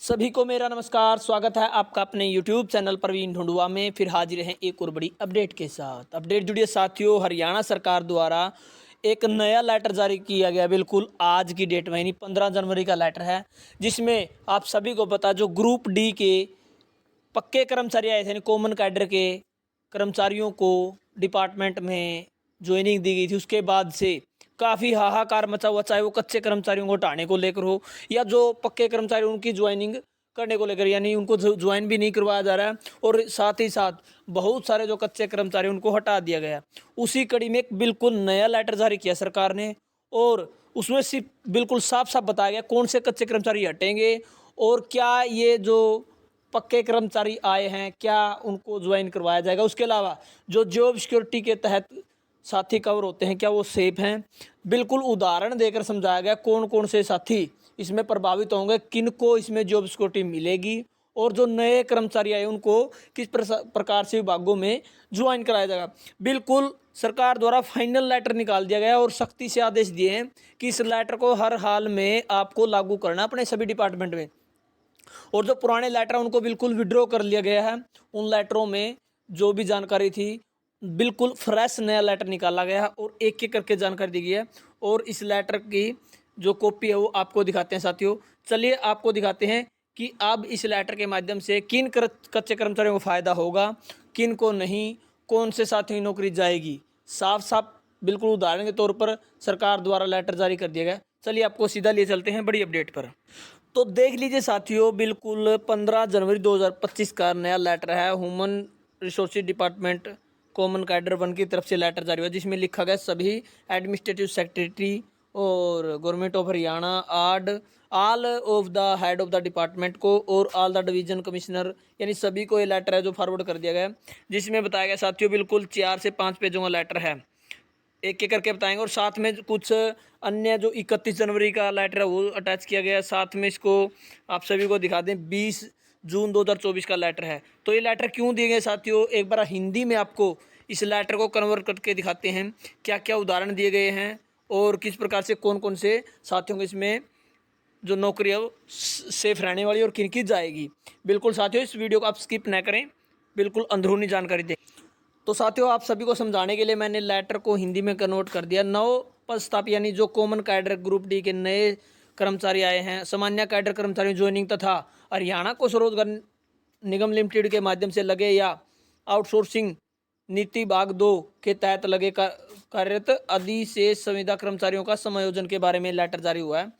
सभी को मेरा नमस्कार। स्वागत है आपका अपने YouTube चैनल प्रवीण ढूंढुआ में। फिर हाजिर हैं एक और बड़ी अपडेट के साथ। अपडेट जुड़िए साथियों, हरियाणा सरकार द्वारा एक नया लेटर जारी किया गया, बिल्कुल आज की डेट में, यानी 15 जनवरी का लेटर है, जिसमें आप सभी को पता जो ग्रुप डी के पक्के कर्मचारी आए थे, यानी कॉमन कैडर के कर्मचारियों को डिपार्टमेंट में ज्वाइनिंग दी गई थी। उसके बाद से काफ़ी हाहाकार मचा हुआ, चाहे वो कच्चे कर्मचारियों को हटाने को लेकर हो या जो पक्के कर्मचारी उनकी ज्वाइनिंग करने को लेकर, यानी उनको ज्वाइन भी नहीं करवाया जा रहा है और साथ ही साथ बहुत सारे जो कच्चे कर्मचारी उनको हटा दिया गया। उसी कड़ी में एक बिल्कुल नया लेटर जारी किया सरकार ने और उसमें सिर्फ बिल्कुल साफ साफ बताया गया कौन से कच्चे कर्मचारी हटेंगे और क्या ये जो पक्के कर्मचारी आए हैं क्या उनको ज्वाइन करवाया जाएगा। उसके अलावा जो जॉब सिक्योरिटी के तहत साथी कवर होते हैं क्या वो सेफ हैं। बिल्कुल उदाहरण देकर समझाया गया कौन कौन से साथी इसमें प्रभावित होंगे, किन को इसमें जॉब सिक्योरिटी मिलेगी और जो नए कर्मचारी आए उनको किस प्रकार से विभागों में ज्वाइन कराया जाएगा। बिल्कुल सरकार द्वारा फाइनल लेटर निकाल दिया गया और सख्ती से आदेश दिए हैं कि इस लेटर को हर हाल में आपको लागू करना अपने सभी डिपार्टमेंट में। और जो पुराने लेटर हैं उनको बिल्कुल विड्रॉ कर लिया गया है। उन लेटरों में जो भी जानकारी थी बिल्कुल फ्रेश नया लेटर निकाला गया है और एक एक करके जानकारी दी गई है। और इस लेटर की जो कॉपी है वो आपको दिखाते हैं साथियों। चलिए आपको दिखाते हैं कि अब इस लेटर के माध्यम से किन कच्चे कर्मचारियों को फ़ायदा होगा, किन को नहीं, कौन से साथियों की नौकरी जाएगी। साफ साफ बिल्कुल उदाहरण के तौर पर सरकार द्वारा लेटर जारी कर दिया गया। चलिए आपको सीधा लिए चलते हैं बड़ी अपडेट पर। तो देख लीजिए साथियों, बिल्कुल 15 जनवरी 2025 का नया लेटर है। Human resources department common cadre 1 की तरफ से लेटर जारी हुआ, जिसमें लिखा गया सभी एडमिनिस्ट्रेटिव सेक्रेटरी और government of Haryana all of the head of the department को और ऑल द डिवीजन कमिश्नर, यानी सभी को ये लेटर है जो फॉरवर्ड कर दिया गया, जिसमें बताया गया साथियों बिल्कुल 4 से 5 पेजों का लेटर है। एक एक करके बताएंगे और साथ में कुछ अन्य जो 31 जनवरी का लेटर है वो अटैच किया गया है। साथ में इसको आप सभी को दिखा दें 20 जून 2024 का लेटर है। तो ये लेटर क्यों दिए गए साथियों, एक बार हिंदी में आपको इस लेटर को कन्वर्ट करके दिखाते हैं क्या क्या उदाहरण दिए गए हैं और किस प्रकार से कौन कौन से साथियों को इसमें जो नौकरी है वो सेफ रहने वाली और किन की जाएगी। बिल्कुल साथियों इस वीडियो को आप स्किप ना करें, बिल्कुल अंदरूनी जानकारी दें। तो साथियों आप सभी को समझाने के लिए मैंने लेटर को हिंदी में कन्वर्ट कर दिया। नौ प्रस्ताव यानी जो कॉमन कैडर ग्रुप डी के नए कर्मचारी आए हैं, सामान्य कैडर कर्मचारी ज्वाइनिंग तथा हरियाणा को स्वरोजगार निगम लिमिटेड के माध्यम से लगे या आउटसोर्सिंग नीति भाग 2 के तहत लगे कार्यरत अधिशेष संविदा कर्मचारियों का समायोजन के बारे में लेटर जारी हुआ है।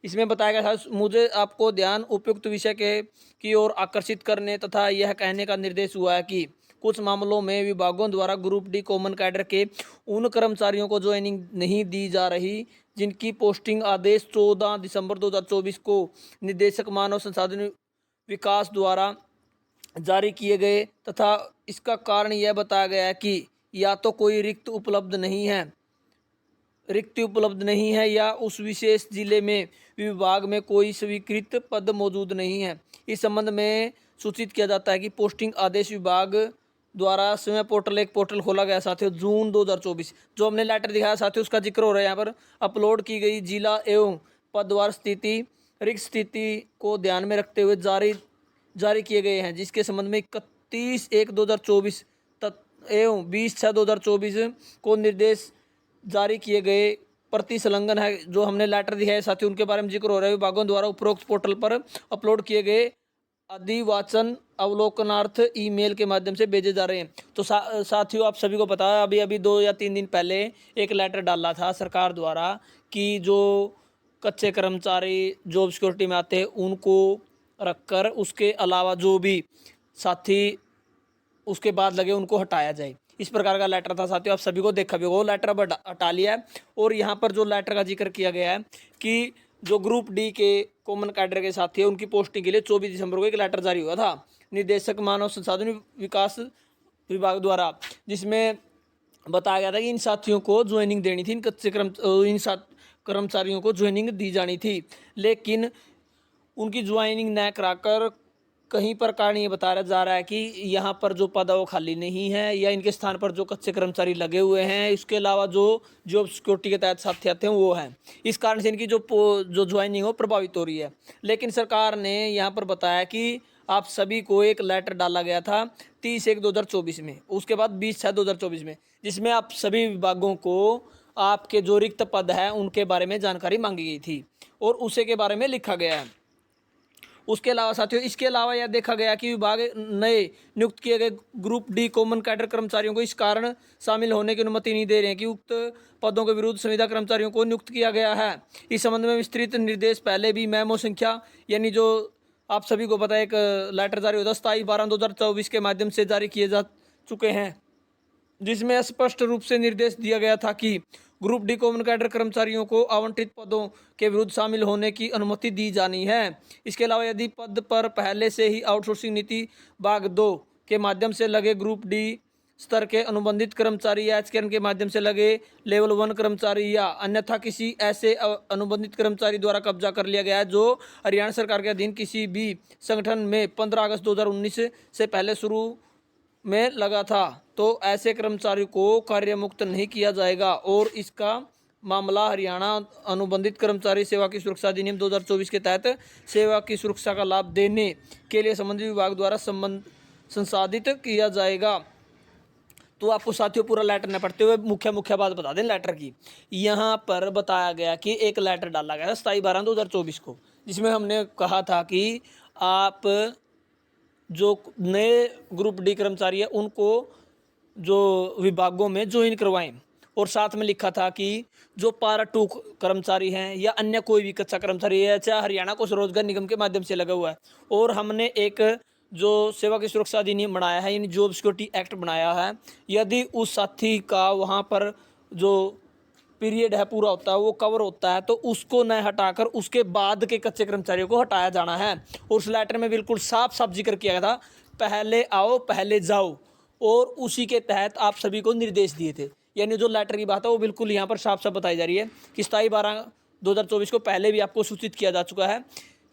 इसमें बताया गया था मुझे आपको ध्यान उपयुक्त विषय के की ओर आकर्षित करने तथा यह कहने का निर्देश हुआ है कि कुछ मामलों में विभागों द्वारा ग्रुप डी कॉमन कैडर के उन कर्मचारियों को ज्वाइनिंग नहीं दी जा रही जिनकी पोस्टिंग आदेश 14 दिसंबर 2024 को निदेशक मानव संसाधन विकास द्वारा जारी किए गए तथा इसका कारण यह बताया गया है कि या तो कोई रिक्ति उपलब्ध नहीं है या उस विशेष जिले में विभाग में कोई स्वीकृत पद मौजूद नहीं है। इस संबंध में सूचित किया जाता है कि पोस्टिंग आदेश विभाग द्वारा स्वयं पोर्टल एक पोर्टल खोला गया साथियों जून 2024, जो हमने लेटर दिखाया साथियों उसका जिक्र हो रहा है यहाँ पर। अपलोड की गई जिला एवं पदवार स्थिति रिक्त स्थिति को ध्यान में रखते हुए जारी किए गए हैं, जिसके संबंध में 31/1/2024 एवं 20/6/2024 को निर्देश जारी किए गए प्रति संलग्न है। जो हमने लेटर दिया है साथियों उनके बारे में जिक्र हो रहा है। विभागों द्वारा उपरोक्त पोर्टल पर अपलोड किए गए अधिवाचन अवलोकनार्थ ईमेल के माध्यम से भेजे जा रहे हैं। तो साथियों आप सभी को पता है अभी 2 या 3 दिन पहले एक लेटर डाला था सरकार द्वारा कि जो कच्चे कर्मचारी जॉब सिक्योरिटी में आते हैं उनको रखकर उसके अलावा जो भी साथी उसके बाद लगे उनको हटाया जाए। इस प्रकार का लेटर था साथियों, आप सभी को देखा भी वो लेटर अब हटा लिया है। और यहाँ पर जो लेटर का जिक्र किया गया है कि जो ग्रुप डी के कॉमन कैडर के साथी है उनकी पोस्टिंग के लिए 24 दिसंबर को एक लेटर जारी हुआ था निदेशक मानव संसाधन विकास विभाग द्वारा, जिसमें बताया गया था कि इन साथियों को ज्वाइनिंग देनी थी, इन कर्मचारियों को ज्वाइनिंग दी जानी थी, लेकिन उनकी ज्वाइनिंग न कराकर कहीं पर कारण ये बताया जा रहा है कि यहाँ पर जो पद है वो खाली नहीं है, या इनके स्थान पर जो कच्चे कर्मचारी लगे हुए हैं, इसके अलावा जो जॉब सिक्योरिटी के तहत साथी आते हैं वो हैं। इस कारण से इनकी जो ज्वाइनिंग हो प्रभावित हो रही है। लेकिन सरकार ने यहाँ पर बताया कि आप सभी को एक लेटर डाला गया था 30/1/2024 में, उसके बाद 20/6/2024 में, जिसमें आप सभी विभागों को आपके जो रिक्त पद है उनके बारे में जानकारी मांगी गई थी और उसे के बारे में लिखा गया है। उसके अलावा साथियों, इसके अलावा यह देखा गया कि विभाग नए नियुक्त किए गए ग्रुप डी कॉमन कैडर कर्मचारियों को इस कारण शामिल होने की अनुमति नहीं दे रहे हैं कि उक्त पदों के विरुद्ध संविदा कर्मचारियों को नियुक्त किया गया है। इस संबंध में विस्तृत निर्देश पहले भी मेमो संख्या, यानी जो आप सभी को पता है एक लेटर जारी होता है 27/12/2024 के माध्यम से जारी किए जा चुके हैं, जिसमें स्पष्ट रूप से निर्देश दिया गया था कि ग्रुप डी कॉमन कैडर कर्मचारियों को आवंटित पदों के विरुद्ध शामिल होने की अनुमति दी जानी है। इसके अलावा यदि पद पर पहले से ही आउटसोर्सिंग नीति भाग 2 के माध्यम से लगे ग्रुप डी स्तर के अनुबंधित कर्मचारी या एचकेएन के माध्यम से लगे लेवल 1 कर्मचारी या अन्यथा किसी ऐसे अनुबंधित कर्मचारी द्वारा कब्जा कर लिया गया है जो हरियाणा सरकार के अधीन किसी भी संगठन में 15 अगस्त 2019 से पहले शुरू में लगा था, तो ऐसे कर्मचारी को कार्यमुक्त नहीं किया जाएगा और इसका मामला हरियाणा अनुबंधित कर्मचारी सेवा की सुरक्षा अधिनियम 2024 के तहत सेवा की सुरक्षा का लाभ देने के लिए संबंधित विभाग द्वारा संसाधित किया जाएगा। तो आपको साथियों पूरा लेटर न पढ़ते हुए मुख्य बात बता दें लेटर की। यहाँ पर बताया गया कि एक लेटर डाला गया था 27/12/2024 को, जिसमें हमने कहा था कि आप जो नए ग्रुप डी कर्मचारी है उनको जो विभागों में ज्वाइन करवाएं, और साथ में लिखा था कि जो पारा 2 कर्मचारी हैं या अन्य कोई भी कच्चा कर्मचारी है, चाहे हरियाणा को रोजगार निगम के माध्यम से लगा हुआ है, और हमने एक जो सेवा की सुरक्षा अधिनियम बनाया है, यानी जॉब सिक्योरिटी एक्ट बनाया है, यदि उस साथी का वहाँ पर जो पीरियड है पूरा होता है वो कवर होता है, तो उसको न हटाकर उसके बाद के कच्चे कर्मचारियों को हटाया जाना है। और उस लेटर में बिल्कुल साफ साफ जिक्र किया गया था, पहले आओ पहले जाओ, और उसी के तहत आप सभी को निर्देश दिए थे। यानी जो लेटर की बात है वो बिल्कुल यहाँ पर साफ साफ बताई जा रही है कि 27/12/2024 को पहले भी आपको सूचित किया जा चुका है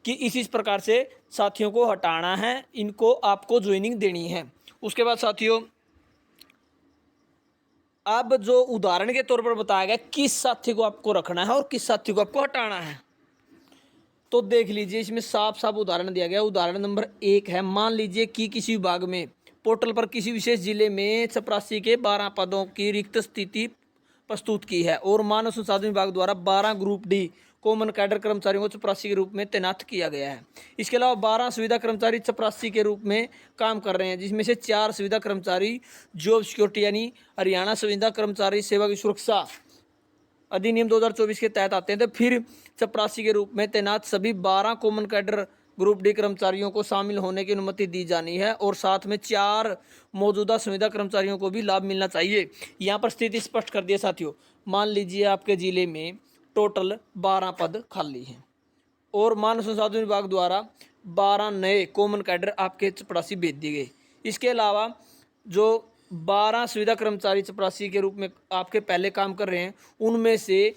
कि इसी प्रकार से साथियों को हटाना है, इनको आपको ज्वाइनिंग देनी है। उसके बाद साथियों, अब जो उदाहरण के तौर पर बताया गया किस साथी को आपको रखना है और किस साथी को आपको हटाना है, तो देख लीजिए इसमें साफ साफ उदाहरण दिया गया। उदाहरण नंबर 1 है, मान लीजिए कि किसी विभाग में पोर्टल पर किसी विशेष जिले में चपरासी के 12 पदों की रिक्त स्थिति प्रस्तुत की है और मानव संसाधन विभाग द्वारा 12 ग्रुप डी कॉमन कैडर कर्मचारियों को चपरासी के रूप में तैनात किया गया है। इसके अलावा 12 सुविधा कर्मचारी चपरासी के रूप में काम कर रहे हैं, जिसमें से 4 सुविधा कर्मचारी जॉब सिक्योरिटी यानी हरियाणा सुविधा कर्मचारी सेवा की सुरक्षा अधिनियम 2024 के तहत आते हैं। तो फिर चपरासी के रूप में तैनात सभी 12 कॉमन कैडर ग्रुप डी कर्मचारियों को शामिल होने की अनुमति दी जानी है और साथ में 4 मौजूदा संविदा कर्मचारियों को भी लाभ मिलना चाहिए। यहाँ पर स्थिति स्पष्ट कर दिया साथियों। मान लीजिए आपके जिले में टोटल 12 पद खाली हैं और मानव संसाधन विभाग द्वारा 12 नए कॉमन कैडर आपके चपरासी भेज दिए गए। इसके अलावा जो 12 सुविधा कर्मचारी चपरासी के रूप में आपके पहले काम कर रहे हैं, उनमें से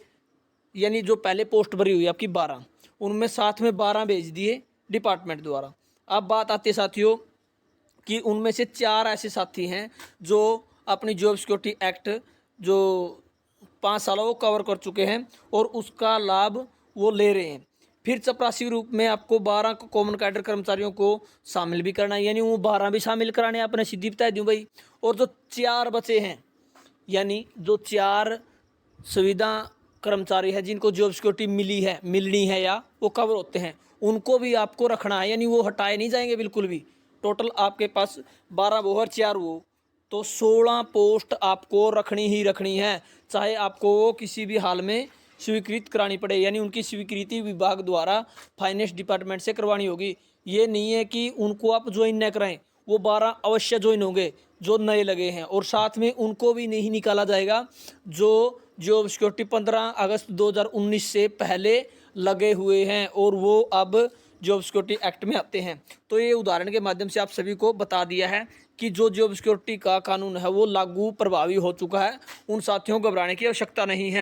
यानी जो पहले पोस्ट भरी हुई आपकी 12, उनमें साथ में 12 भेज दिए डिपार्टमेंट द्वारा। अब बात आती है साथियों कि उनमें से 4 ऐसे साथी हैं जो अपनी जॉब सिक्योरिटी एक्ट जो 5 सालों को कवर कर चुके हैं और उसका लाभ वो ले रहे हैं। फिर चपरासी रूप में आपको 12 कॉमन कैडर कर्मचारियों को शामिल भी करना है, यानी वो 12 भी शामिल कराने अपने सीधी बता दूँ भाई। और जो 4 बचे हैं, यानी जो 4 सुविधा कर्मचारी है जिनको जॉब सिक्योरिटी मिलनी है या वो कवर होते हैं, उनको भी आपको रखना है, यानी वो हटाए नहीं जाएंगे बिल्कुल भी। टोटल आपके पास 12 वो और 4 वो, तो 16 पोस्ट आपको रखनी ही रखनी है, चाहे आपको वो किसी भी हाल में स्वीकृत करानी पड़े, यानी उनकी स्वीकृति विभाग द्वारा फाइनेंस डिपार्टमेंट से करवानी होगी। ये नहीं है कि उनको आप ज्वाइन न कराएं, वो 12 अवश्य ज्वाइन होंगे जो नए लगे हैं, और साथ में उनको भी नहीं निकाला जाएगा जो जॉब सिक्योरिटी 15 अगस्त 2019 से पहले लगे हुए हैं और वो अब जॉब सिक्योरिटी एक्ट में आते हैं। तो ये उदाहरण के माध्यम से आप सभी को बता दिया है कि जो जॉब सिक्योरिटी का कानून है वो लागू प्रभावी हो चुका है, उन साथियों को घबराने की आवश्यकता नहीं है।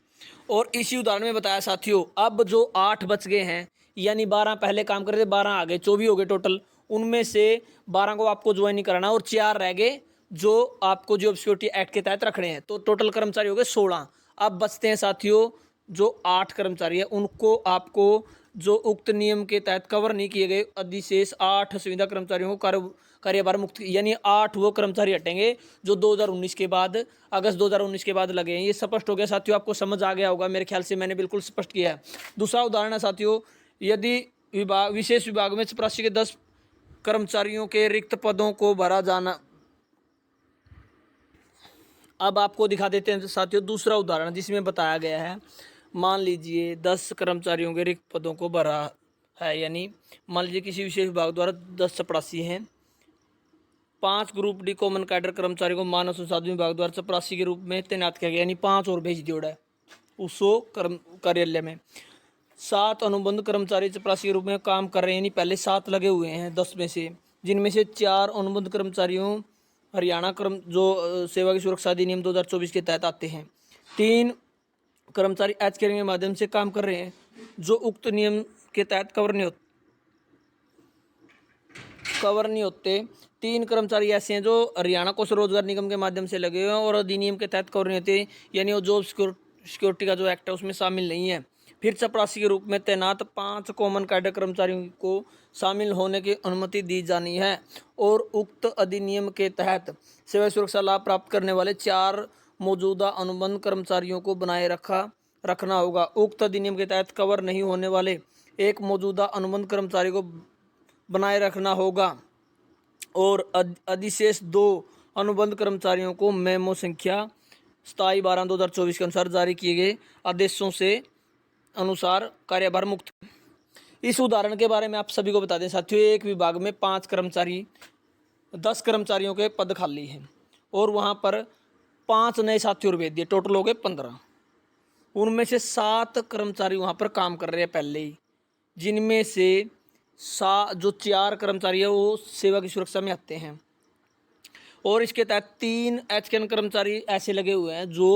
और इसी उदाहरण में बताया साथियों, अब जो 8 बच गए हैं, यानी 12 पहले काम करते 12 आ गए 24 हो गए टोटल, उनमें से 12 को आपको ज्वाइन नहीं कराना और 4 रह गए जो आपको जॉब सिक्योरिटी एक्ट के तहत रखने हैं। तो टोटल कर्मचारी हो गए 16। अब बचते हैं साथियों जो 8 कर्मचारी है, उनको आपको जो उक्त नियम के तहत कवर नहीं किए गए अधिशेष 8 संविदा कर्मचारियों को कार्यभार मुक्त, यानी 8 वो कर्मचारी हटेंगे जो 2019 के बाद, अगस्त 2019 के बाद लगे हैं। ये स्पष्ट हो गया साथियों, आपको समझ आ गया होगा मेरे ख्याल से, मैंने बिल्कुल स्पष्ट किया है। दूसरा उदाहरण है साथियों, यदि विशेष विभाग में चपरासी के 10 कर्मचारियों के रिक्त पदों को भरा जाना। अब आपको दिखा देते हैं साथियों दूसरा उदाहरण जिसमें बताया गया है, मान लीजिए 10 कर्मचारियों के रिक्त पदों को भरा है, यानी मान लीजिए किसी विशेष विभाग द्वारा 10 चपरासी हैं, 5 ग्रुप डी कॉमन कैडर कर्मचारियों को मानव संसाधन विभाग द्वारा चपरासी के रूप में तैनात किया गया, यानी 5 और भेज दिया है उस कार्यालय में। 7 अनुबंध कर्मचारी चपरासी के रूप में काम कर रहे हैं, यानी पहले 7 लगे हुए हैं 10 में से, जिनमें से 4 अनुबंध कर्मचारियों हरियाणा जो सेवा की सुरक्षा अधिनियम 2024 के तहत आते हैं। 3 कर्मचारी एच केयरिंग के माध्यम से काम कर रहे हैं जो उक्त नियम के तहत कवर नहीं होते। 3 कर्मचारी ऐसे हैं जो हरियाणा कौशल रोजगार निगम के माध्यम से लगे हुए हैं और अधिनियम के तहत कवर नहीं होते, यानी वो जॉब सिक्योरिटी का जो एक्ट है उसमें शामिल नहीं है। फिर चपरासी के रूप में तैनात 5 कॉमन कैडर कर्मचारियों को शामिल होने की अनुमति दी जानी है और उक्त अधिनियम के तहत सेवा सुरक्षा लाभ प्राप्त करने वाले 4 मौजूदा अनुबंध कर्मचारियों को बनाए रखना होगा। उक्त अधिनियम के तहत कवर नहीं होने वाले 1 मौजूदा अनुबंध कर्मचारी को बनाए रखना होगा और अधिशेष 2 अनुबंध कर्मचारियों को मेमो संख्या 27/12/2024 के अनुसार जारी किए गए आदेशों से अनुसार कार्यभार मुक्त। इस उदाहरण के बारे में आप सभी को बता दें साथियों, एक विभाग में 5 कर्मचारी 10 कर्मचारियों के पद खाली हैं और वहां पर 5 नए साथी और भेज दिए, टोटल हो गए 15। उनमें से 7 कर्मचारी वहां पर काम कर रहे हैं पहले ही, जिनमें से जो 4 कर्मचारी है वो सेवा की सुरक्षा में आते हैं और इसके तहत 3 एचकेएन कर्मचारी ऐसे लगे हुए हैं जो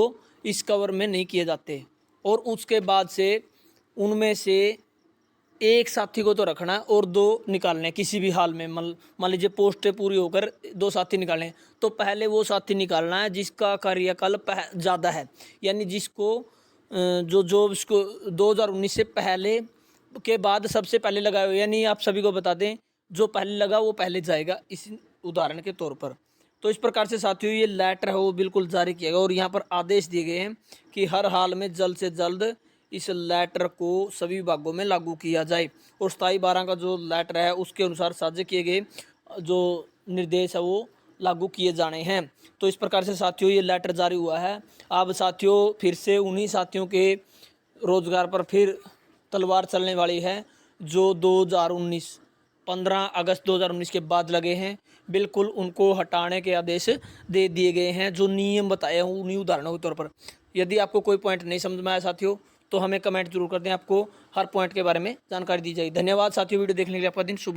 इस कवर में नहीं किए जाते और उसके बाद से उनमें से 1 साथी को तो रखना है और 2 निकालने हैं किसी भी हाल में। मान लीजिए पोस्टें पूरी होकर 2 साथी निकालने, तो पहले वो साथी निकालना है जिसका कार्यकाल ज़्यादा है, यानी जिसको जो जॉब इसको 2019 से पहले के बाद सबसे पहले लगाए हुए, यानी आप सभी को बता दें जो पहले लगा वो पहले जाएगा, इस उदाहरण के तौर पर। तो इस प्रकार से साथियों ये लेटर है वो बिल्कुल जारी किया गया और यहाँ पर आदेश दिए गए हैं कि हर हाल में जल्द से जल्द इस लेटर को सभी विभागों में लागू किया जाए और 27/12 का जो लेटर है उसके अनुसार साझे किए गए जो निर्देश है वो लागू किए जाने हैं। तो इस प्रकार से साथियों ये लेटर जारी हुआ है। अब साथियों फिर से उन्हीं साथियों के रोजगार पर फिर तलवार चलने वाली है जो 15 अगस्त 2019 के बाद लगे हैं, बिल्कुल उनको हटाने के आदेश दे दिए गए हैं जो नियम बताए हैं उन्हीं उदाहरणों के तौर पर। यदि आपको कोई पॉइंट नहीं समझ में आया साथियों तो हमें कमेंट जरूर कर दें, आपको हर पॉइंट के बारे में जानकारी दी जाएगी। धन्यवाद साथियों, वीडियो देखने के लिए आपका दिन शुभ हो।